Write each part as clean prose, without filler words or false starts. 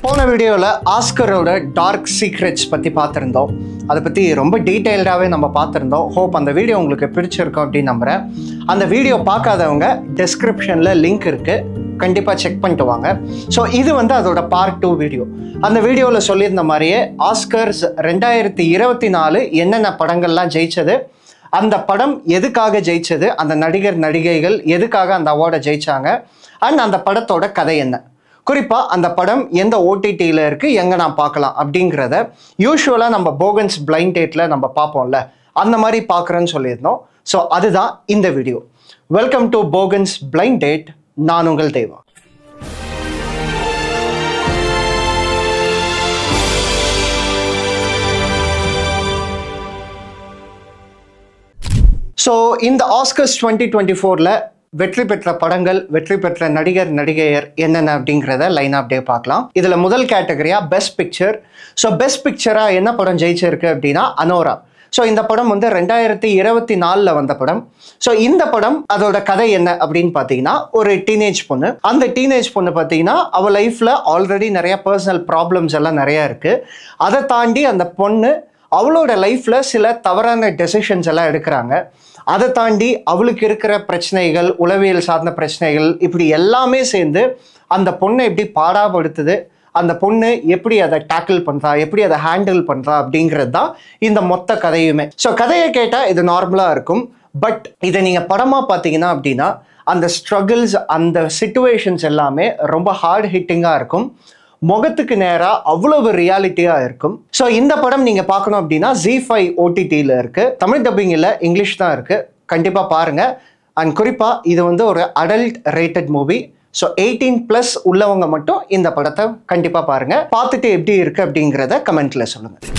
போன வீடியோவில் ஆஸ்கரோட dark secrets பற்றி பார்த்துருந்தோம். அதை பற்றி ரொம்ப டீட்டெயில்டாகவே நம்ம பார்த்துருந்தோம். ஹோப் அந்த வீடியோ உங்களுக்கு பிடிச்சிருக்கோம் அப்படின்னு நம்புகிறேன். அந்த வீடியோ பார்க்காதவங்க டிஸ்கிரிப்ஷனில் லிங்க் இருக்குது, கண்டிப்பாக செக் பண்ணிட்டு வாங்க. ஸோ இது அதோட பார்ட் 2 வீடியோ. அந்த வீடியோவில் சொல்லியிருந்த மாதிரியே ஆஸ்கர்ஸ் 2024 என்னென்ன படங்கள்லாம் ஜெயிச்சது, அந்த படம் எதுக்காக ஜெயிச்சது, அந்த நடிகர் நடிகைகள் எதுக்காக அந்த அவார்டை ஜெயிச்சாங்க, அண்ட் அந்த படத்தோட கதை என்ன, குறிப்பாக அந்த படம் எந்த ஓடிடியில் இருக்குது, எங்கே நான் பார்க்கலாம் அப்படிங்கிறத யூஸ்வலாக நம்ம போகன்ஸ் பிளைண்ட் டேட்டில் நம்ம பார்ப்போம்ல, அந்த மாதிரி பார்க்குறேன்னு சொல்லியிருந்தோம். ஸோ அதுதான் இந்த video. Welcome to Bogan's blind date. நான் உங்கள் தேவா. ஸோ இந்த ஆஸ்கர்ஸ் 2024ல் வெற்றி பெற்ற படங்கள், வெற்றி பெற்ற நடிகர் நடிகையர் என்னென்ன அப்படிங்கிறத லைன் ஆஃப் டே பார்க்கலாம். இதில் முதல் கேட்டகரியா பெஸ்ட் பிக்சர். ஸோ பெஸ்ட் பிக்சராக என்ன படம் ஜெயிச்சிருக்கு அப்படின்னா அனோரா. ஸோ இந்த படம் 2024 வந்த படம். ஸோ இந்த படம் அதோட கதை என்ன அப்படின்னு பார்த்தீங்கன்னா, ஒரு டீனேஜ் பொண்ணு. அந்த டீனேஜ் பொண்ணு பார்த்தீங்கன்னா அவள் லைஃப்பில் ஆல்ரெடி நிறைய பர்சனல் ப்ராப்ளம்ஸ் எல்லாம் நிறையா இருக்குது. அதை தாண்டி அந்த பொண்ணு அவளோட லைஃப்பில் சில தவறான டெசிஷன்ஸ் எல்லாம் எடுக்கிறாங்க. அதை தாண்டி அவளுக்கு இருக்கிற பிரச்சனைகள், உளவியல் சார்ந்த பிரச்சனைகள், இப்படி எல்லாமே சேர்ந்து அந்த பொண்ணை எப்படி பாடாப்படுத்துது, அந்த பொண்ணு எப்படி அதை டேக்கிள் பண்ணுறா, எப்படி அதை ஹேண்டில் பண்ணுறா அப்படிங்கிறது தான் இந்த மொத்த கதையுமே. ஸோ கதையை கேட்டால் இது நார்மலாக இருக்கும். பட் இதை நீங்கள் படமாக பார்த்தீங்கன்னா அப்படின்னா அந்த ஸ்ட்ரகிள்ஸ், அந்த சிச்சுவேஷன்ஸ் எல்லாமே ரொம்ப ஹார்ட் ஹிட்டிங்காக இருக்கும். முகத்துக்கு நேராக அவ்வளவு ரியாலிட்டியாக இருக்கும். ஸோ இந்த படம் நீங்கள் பார்க்கணும் அப்படின்னா ZEE5 OTTயில் இருக்குது. தமிழ் டப்பிங் இல்லை, இங்கிலீஷ் தான் இருக்குது. கண்டிப்பாக பாருங்கள். அண்ட் குறிப்பாக இது ஒரு அடல்ட் ரேட்டட் மூவி. ஸோ 18+ உள்ளவங்க மட்டும் இந்த படத்தை கண்டிப்பாக பாருங்கள். பார்த்துட்டு எப்படி இருக்குது அப்படிங்கிறத கமெண்ட்டில் சொல்லுங்கள்.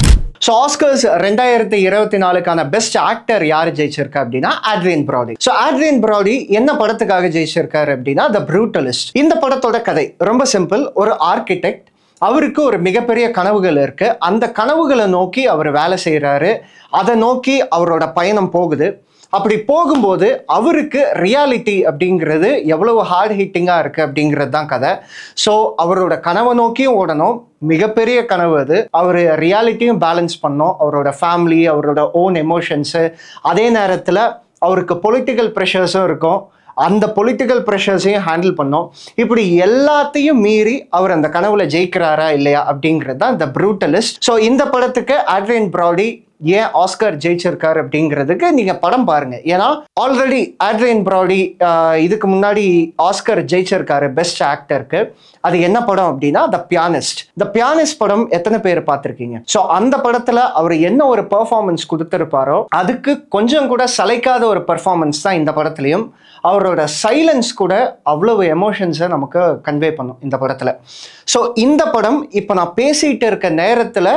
ஸோ ஆஸ்கர்ஸ் 2024க்கான பெஸ்ட் ஆக்டர் யார் ஜெயிச்சிருக்கா அப்படின்னா ஆட்ரியன் ப்ராடி. ஸோ ஆட்ரியன் ப்ராடி என்ன படத்துக்காக ஜெயிச்சிருக்காரு அப்படின்னா த ப்ரூட்டலிஸ்ட். இந்த படத்தோட கதை ரொம்ப சிம்பிள். ஒரு ஆர்கிடெக்ட், அவருக்கு ஒரு மிகப்பெரிய கனவுகள் இருக்குது. அந்த கனவுகளை நோக்கி அவர் வேலை செய்கிறாரு. அதை நோக்கி அவரோட பயணம் போகுது. அப்படி போகும்போது அவருக்கு ரியாலிட்டி அப்படிங்கிறது எவ்வளவு ஹார்ட் ஹிட்டிங்காக இருக்குது அப்படிங்கிறது தான் கதை. ஸோ அவரோட கனவை நோக்கியும் ஓடணும், மிகப்பெரிய கனவு அது. அவர் ரியாலிட்டியும் பேலன்ஸ் பண்ணோம், அவரோட ஃபேமிலி, அவரோட ஓன் எமோஷன்ஸு. அதே நேரத்தில் அவருக்கு பொலிட்டிக்கல் ப்ரெஷர்ஸும் இருக்கும், அந்த பொலிட்டிக்கல் ப்ரெஷர்ஸையும் ஹேண்டில் பண்ணோம். இப்படி எல்லாத்தையும் மீறி அவர் அந்த கனவுல ஜெயிக்கிறாரா இல்லையா அப்படிங்கிறது தான் த ப்ரூட்டலிஸ்ட். ஸோ இந்த படத்துக்கு ஆட்ரியன் ப்ராடி ஏன் ஆஸ்கர் ஜெயிச்சிருக்காரு அப்படிங்கிறதுக்கு நீங்கள் படம் பாருங்கள். ஏன்னா ஆல்ரெடி ஆட்ரியன் ப்ராடி இதுக்கு முன்னாடி ஆஸ்கர் ஜெயிச்சிருக்காரு பெஸ்ட் ஆக்டருக்கு. அது என்ன படம் அப்படின்னா த பியானிஸ்ட். த பியானிஸ்ட் படம் எத்தனை பேர் பார்த்துருக்கீங்க? ஸோ அந்த படத்தில் அவர் என்ன ஒரு பெர்ஃபார்மன்ஸ் கொடுத்துருப்பாரோ அதுக்கு கொஞ்சம் கூட சளைக்காத ஒரு பெர்ஃபார்மன்ஸ் தான் இந்த படத்துலையும். அவரோட சைலன்ஸ் கூட அவ்வளவு எமோஷன்ஸை நமக்கு கன்வே பண்ணும் இந்த படத்தில். ஸோ இந்த படம் இப்போ நான் பேசிகிட்டு இருக்க நேரத்தில்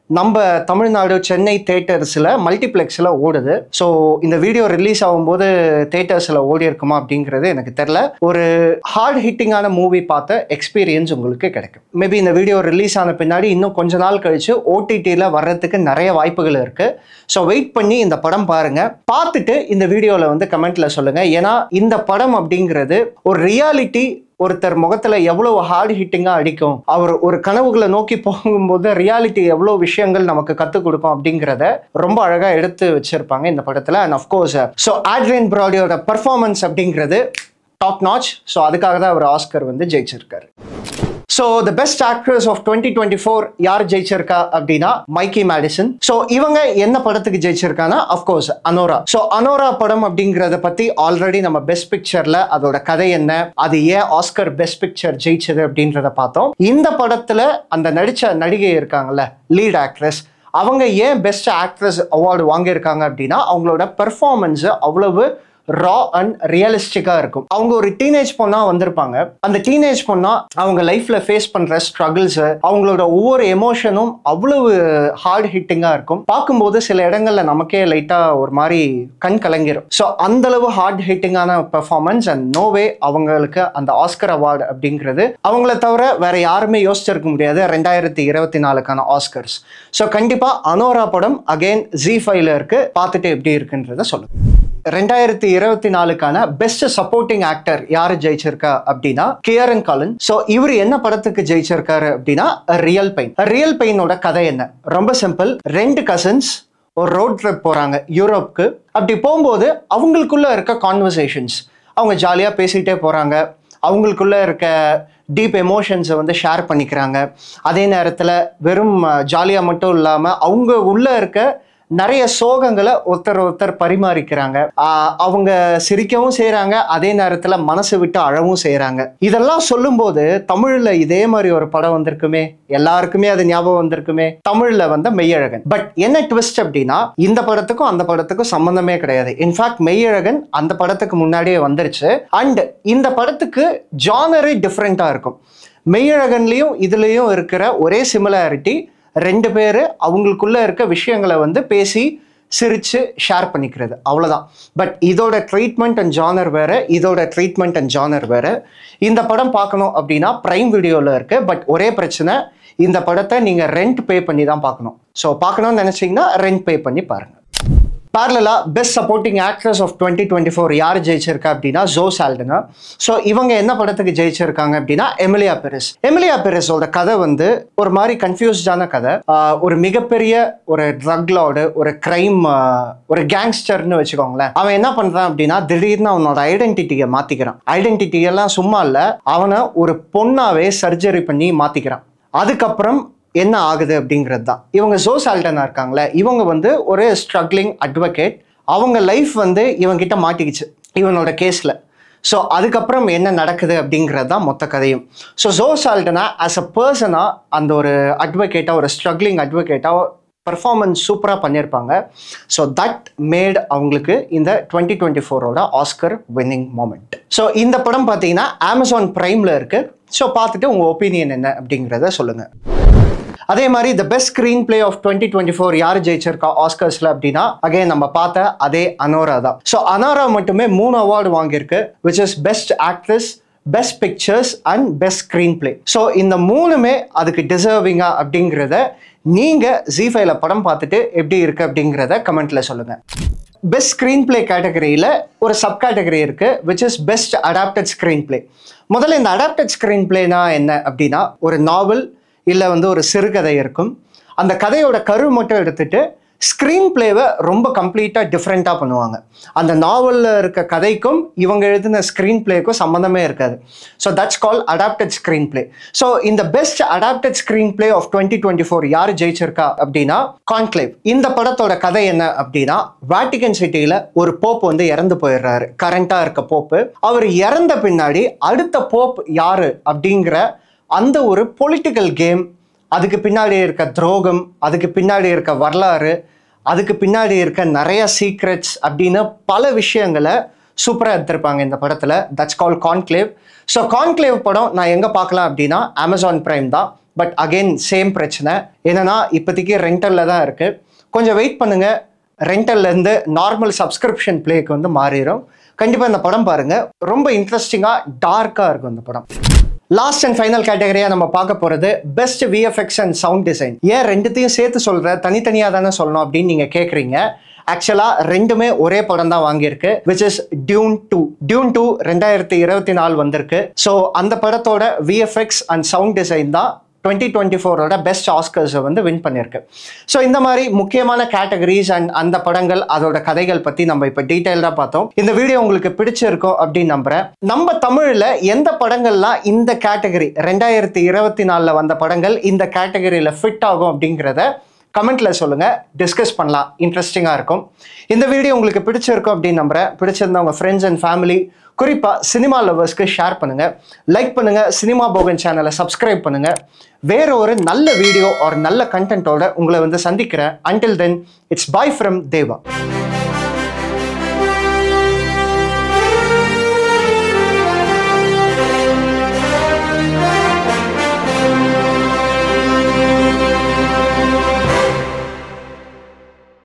நம்ம தமிழ்நாடு சென்னை தேட்டர்ஸில் மல்டிப்ளெக்ஸில் ஓடுது. ஸோ இந்த வீடியோ ரிலீஸ் ஆகும்போது தேட்டர்ஸில் ஓடி இருக்குமா அப்படிங்கிறது எனக்கு தெரில. ஒரு ஹார்ட் ஹிட்டிங்கான மூவி பார்த்த எக்ஸ்பீரியன்ஸ் உங்களுக்கு கிடைக்கும். மேபி இந்த வீடியோ ரிலீஸ் ஆன பின்னாடி இன்னும் கொஞ்ச நாள் கழிச்சு OTTயில் வர்றதுக்கு நிறைய வாய்ப்புகள் இருக்குது. ஸோ வெயிட் பண்ணி இந்த படம் பாருங்கள். பார்த்துட்டு இந்த வீடியோவில் கமெண்ட்டில் சொல்லுங்கள். ஏன்னா இந்த படம் அப்படிங்கிறது ஒரு ரியாலிட்டி. ஒருத்தர் முகத்துல எவ்வளவு ஹார்ட் ஹிட்டிங்காக அடிக்கும், அவர் ஒரு கனவுகளை நோக்கி போகும்போது ரியாலிட்டி எவ்வளோ விஷயங்கள் நமக்கு கற்றுக் கொடுக்கும் அப்படிங்கிறத ரொம்ப அழகாக எடுத்து வச்சிருப்பாங்க இந்த படத்தில். அண்ட் அஃப்கோர்ஸ் ஸோ ஆட்ரியன் ப்ராடியோட பர்ஃபார்மன்ஸ் அப்படிங்கிறது டாப் நாச். ஸோ அதுக்காக தான் அவர் ஆஸ்கர் ஜெயிச்சிருக்காரு. So the best actress of 2024 யார் ஜெயிச்சிருக்கா அப்படின்னா மைக்கி மேடிசன். ஸோ இவங்க என்ன படத்துக்கு ஜெயிச்சிருக்காங்கன்னா அஃப்கோர்ஸ் அனோரா. ஸோ அனோரா படம் அப்படிங்கிறத பற்றி ஆல்ரெடி நம்ம பெஸ்ட் பிக்சரில் அதோட கதை என்ன, அது ஏன் ஆஸ்கர் பெஸ்ட் பிக்சர் ஜெயிச்சது அப்படின்றத பார்த்தோம். இந்த படத்தில் அந்த நடித்த நடிகை இருக்காங்கல்ல, லீட் ஆக்ட்ரஸ், அவங்க ஏன் பெஸ்ட் ஆக்ட்ரஸ் அவார்டு வாங்கியிருக்காங்க அப்படின்னா அவங்களோட பெர்ஃபார்மன்ஸு அவ்வளவு ரா அண்ட் ரியலிஸ்டிக்காக இருக்கும். அவங்க ஒரு டீனேஜ் பொண்ணாக வந்திருப்பாங்க. அந்த டீனேஜ் பொண்ணாக அவங்க லைஃப்பில் ஃபேஸ் பண்ணுற ஸ்ட்ரகிள்ஸு, அவங்களோட ஒவ்வொரு எமோஷனும் அவ்வளவு ஹார்ட் ஹிட்டிங்காக இருக்கும். பார்க்கும்போது சில இடங்களில் நமக்கே லைட்டாக ஒரு மாதிரி கண் கலங்கிரும். ஸோ அந்தளவு ஹார்ட் ஹிட்டிங்கான பெர்ஃபார்மன்ஸ். அண்ட் நோவே அவங்களுக்கு அந்த ஆஸ்கர் அவார்டு அப்படிங்கிறது அவங்கள தவிர வேற யாருமே யோசிச்சிருக்க முடியாது 2024க்கான ஆஸ்கர்ஸ். ஸோ கண்டிப்பாக அனோரா படம் அகெயின் ZEE5ல இருக்குது. பார்த்துட்டு எப்படி இருக்குன்றத சொல்லுங்கள். 2024க்கான பெஸ்ட் சப்போர்ட்டிங் ஆக்டர் யாரு ஜெயிச்சிருக்கா அப்படின்னா கியரன் காலின். சோ இவர் என்ன படத்துக்கு ஜெயிச்சிருக்காரு அப்படின்னா ரியல் பெயின். ரியல் பெயினோட கதை என்ன? ரொம்ப சிம்பிள். 2 கசின்ஸ் ஒரு ரோட் ட்ரிப் போறாங்க யூரோப்க்கு. அப்படி போகும்போது அவங்களுக்குள்ள இருக்க கான்வர்சேஷன்ஸ், அவங்க ஜாலியா பேசிட்டே போறாங்க, அவங்களுக்குள்ள இருக்க டீப் எமோஷன்ஸை வந்து ஷேர் பண்ணிக்கிறாங்க. அதே நேரத்தில் வெறும் ஜாலியாக மட்டும் இல்லாமல் அவங்க உள்ள இருக்க நிறைய சோகங்களை ஒருத்தர் பரிமாறிக்கிறாங்க. அவங்க சிரிக்கவும் செய்கிறாங்க, அதே நேரத்தில் மனசு விட்டு அழவும் செய்கிறாங்க. இதெல்லாம் சொல்லும்போது தமிழில் இதே மாதிரி ஒரு படம் வந்திருக்குமே, எல்லாருக்குமே அது ஞாபகம் வந்திருக்குமே, தமிழில் வந்த மெய்யழகன். பட் என்ன ட்விஸ்ட் அப்படின்னா இந்த படத்துக்கும் அந்த படத்துக்கும் சம்பந்தமே கிடையாது. இன்ஃபேக்ட் மெய்யழகன் அந்த படத்துக்கு முன்னாடியே வந்துருச்சு. அண்ட் இந்த படத்துக்கு ஜானரே டிஃப்ரெண்ட்டாக இருக்கும். மெய்யழகன்லையும் இதுலேயும் இருக்கிற ஒரே சிமிலாரிட்டி, 2 பேர் அவங்களுக்குள்ள இருக்க விஷயங்களை வந்து பேசி சிரிச்சு ஷேர் பண்ணிக்கிறது, அவ்வளோதான். பட் இதோட ட்ரீட்மெண்ட் அண்ட் ஜானர் வேற, இதோட ட்ரீட்மெண்ட் அண்ட் ஜானர் வேற. இந்த படம் பார்க்கணும் அப்படின்னா பிரைம் வீடியோவில் இருக்கு. பட் ஒரே பிரச்சனை, இந்த படத்தை நீங்கள் ரெண்ட் பே பண்ணி தான் பார்க்கணும். ஸோ பார்க்கணும்னு நினச்சிங்கன்னா ரெண்ட் பே பண்ணி பாருங்கள். பேரலா பெஸ்ட் சப்போர்ட்டிங் ஆக்ட்ரஸ் ஆஃப் 2024 யார் ஜெயிச்சிருக்கா அப்படின்னா ஜோ சால்டனா. ஸோ இவங்க என்ன படத்துக்கு ஜெயிச்சிருக்காங்க அப்படின்னா எமிலியா பெரிஸ். எமிலியா பெரிஸோட கதை வந்து ஒரு மாதிரி கன்ஃபியூஸ்டான கதை. ஒரு மிகப்பெரிய ஒரு ட்ரக் லார்டு, ஒரு கிரைம், ஒரு கேங்ஸ்டர்னு வச்சுக்கோங்களேன். அவன் என்ன பண்றான் அப்படின்னா திடீர்னு அவனோட ஐடென்டிட்டியை மாத்திக்கிறான். ஐடென்டிட்டியெல்லாம் சும்மா இல்லை, அவனை ஒரு பொண்ணாவே சர்ஜரி பண்ணி மாத்திக்கிறான். அதுக்கப்புறம் என்ன ஆகுது அப்படிங்கிறது தான். இவங்க ஜோ சால்டனா இருக்காங்களே, இவங்க வந்து ஒரு ஸ்ட்ரகிளிங் அட்வொகேட். அவங்க லைஃப் வந்து இவங்கிட்ட மாட்டிக்கிச்சு இவனோட கேஸில். ஸோ அதுக்கப்புறம் என்ன நடக்குது அப்படிங்கிறது தான் மொத்த கதையும். So Joe Saldana as a பர்சனாக அந்த ஒரு அட்வொகேட்டாக, ஒரு ஸ்ட்ரகிளிங் அட்வொகேட்டாக பர்ஃபார்மன்ஸ் சூப்பராக பண்ணியிருப்பாங்க. ஸோ தட் மேட் அவங்களுக்கு இந்த 2024ஓட ஆஸ்கர் வின்னிங் மூமெண்ட். ஸோ இந்த படம் பார்த்தீங்கன்னா அமேசான் பிரைமில் இருக்குது. ஸோ பார்த்துட்டு உங்கள் ஒப்பீனியன் என்ன அப்படிங்கிறத சொல்லுங்கள். அதே மாதிரி the best screen play of 2024 யார் ஜெயிச்சிருக்கா ஆஸ்கர்ஸ்ல அப்படின்னா அகைன் நம்ம பார்த்த அதே அனோரா தான். ஸோ அனோரா மட்டுமே 3 அவார்டு வாங்கியிருக்கு, which is best actress, best pictures and best screen play. So இந்த 3மே அதுக்கு டிசர்விங்கா அப்படிங்கிறத நீங்கள் ஜி5ல படம் பார்த்துட்டு எப்படி இருக்கு அப்படிங்கிறத கமெண்ட்ல சொல்லுங்க. பெஸ்ட் ஸ்க்ரீன் பிளே கேட்டகரியில் ஒரு சப் கேட்டகரி இருக்கு, which is best adapted screen play. முதல்ல இந்த அடாப்டட் ஸ்க்ரீன் பிளேனா என்ன அப்படின்னா ஒரு நாவல் இல்லை வந்து ஒரு சிறுகதை இருக்கும். அந்த கதையோட கரு மட்டும் எடுத்துட்டு ஸ்க்ரீன் பிளேவை ரொம்ப கம்ப்ளீட்டாக டிஃப்ரெண்ட்டாக பண்ணுவாங்க. அந்த நாவலில் இருக்க கதைக்கும் இவங்க எழுதின ஸ்க்ரீன் பிளேக்கும் சம்மந்தமே இருக்காது. So that's call adapted screen play. So இந்த best adapted screen play of 2024 யார் ஜெயிச்சிருக்கா அப்படின்னா கான்க்ளேவ். இந்த படத்தோட கதை என்ன அப்படின்னா வாட்டிகன் சிட்டியில் ஒரு போப் வந்து இறந்து போயிடுறாரு, கரண்டாக இருக்க போப்பு. அவர் இறந்த பின்னாடி அடுத்த போப் யாரு அப்படிங்கிற அந்த ஒரு பொலிட்டிக்கல் கேம், அதுக்கு பின்னாடி இருக்க துரோகம், அதுக்கு பின்னாடி இருக்க வரலாறு, அதுக்கு பின்னாடி இருக்க நிறைய சீக்ரெட்ஸ் அப்படின்னு பல விஷயங்களை சூப்பராக எடுத்திருப்பாங்க இந்த படத்தில். That's call conclave. So conclave படம் நான் எங்கே பார்க்கலாம் அப்படின்னா அமேசான் பிரைம் தான். பட் அகெயின் சேம் பிரச்சனை என்னன்னா இப்போதைக்கு ரெண்டலில் தான் இருக்குது. கொஞ்சம் வெயிட் பண்ணுங்கள், ரெண்டல்லேருந்து நார்மல் சப்ஸ்கிரிப்ஷன் பிளேக்கு வந்து மாறிடும். கண்டிப்பாக இந்த படம் பாருங்கள், ரொம்ப இன்ட்ரெஸ்டிங்காக டார்க்காக இருக்கும் இந்த படம். லாஸ்ட் அண்ட் ஃபைனல் கேட்டகரியா நம்ம பார்க்க போறது best VFX and sound design. ஏன் ரெண்டுத்தையும் சேர்த்து சொல்ற, தனித்தனியா தானே சொல்லணும் அப்படின்னு நீங்க கேட்குறீங்க. ஆக்சுவலா ரெண்டுமே ஒரே படம் தான் வாங்கியிருக்கு, விச் இஸ் டியூன் 2. டியூன் 2 2024 வந்திருக்கு. ஸோ அந்த படத்தோட விஎஃப்எக்ஸ் அண்ட் சவுண்ட் டிசைன் தான் 2024ஓட பெஸ்ட் ஆஸ்கர்ஸை வந்து வின் பண்ணியிருக்கு. ஸோ இந்த மாதிரி முக்கியமான கேட்டகரிஸ் அண்ட் அந்த படங்கள் அதோட கதைகள் பற்றி நம்ம இப்போ டீட்டெயில்டாக பார்த்தோம். இந்த வீடியோ உங்களுக்கு பிடிச்சிருக்கும் அப்படின்னு நம்புகிறேன். நம்ம தமிழில் எந்த படங்கள்லாம் இந்த கேட்டகரி 2024 வந்த படங்கள் இந்த கேட்டகரியில் ஃபிட் ஆகும் அப்படிங்கிறத கமெண்ட்ல சொல்லுங்க, டிஸ்கஸ் பண்ணலாம், இன்ட்ரெஸ்டிங்காக இருக்கும். இந்த வீடியோ உங்களுக்கு பிடிச்சிருக்கும் அப்படின்னு நம்புறேன். பிடிச்சிருந்தா உங்கள் ஃப்ரெண்ட்ஸ் அண்ட் ஃபேமிலி, குறிப்பாக சினிமா லவர்ஸ்க்கு ஷேர் பண்ணுங்க, லைக் பண்ணுங்க, சினிமா போகன் சேனலை சப்ஸ்கிரைப் பண்ணுங்க. வேற ஒரு நல்ல வீடியோ ஒரு நல்ல கண்டென்ட்டோட உங்களை வந்து சந்திக்கிறேன். Until then it's by from Deva.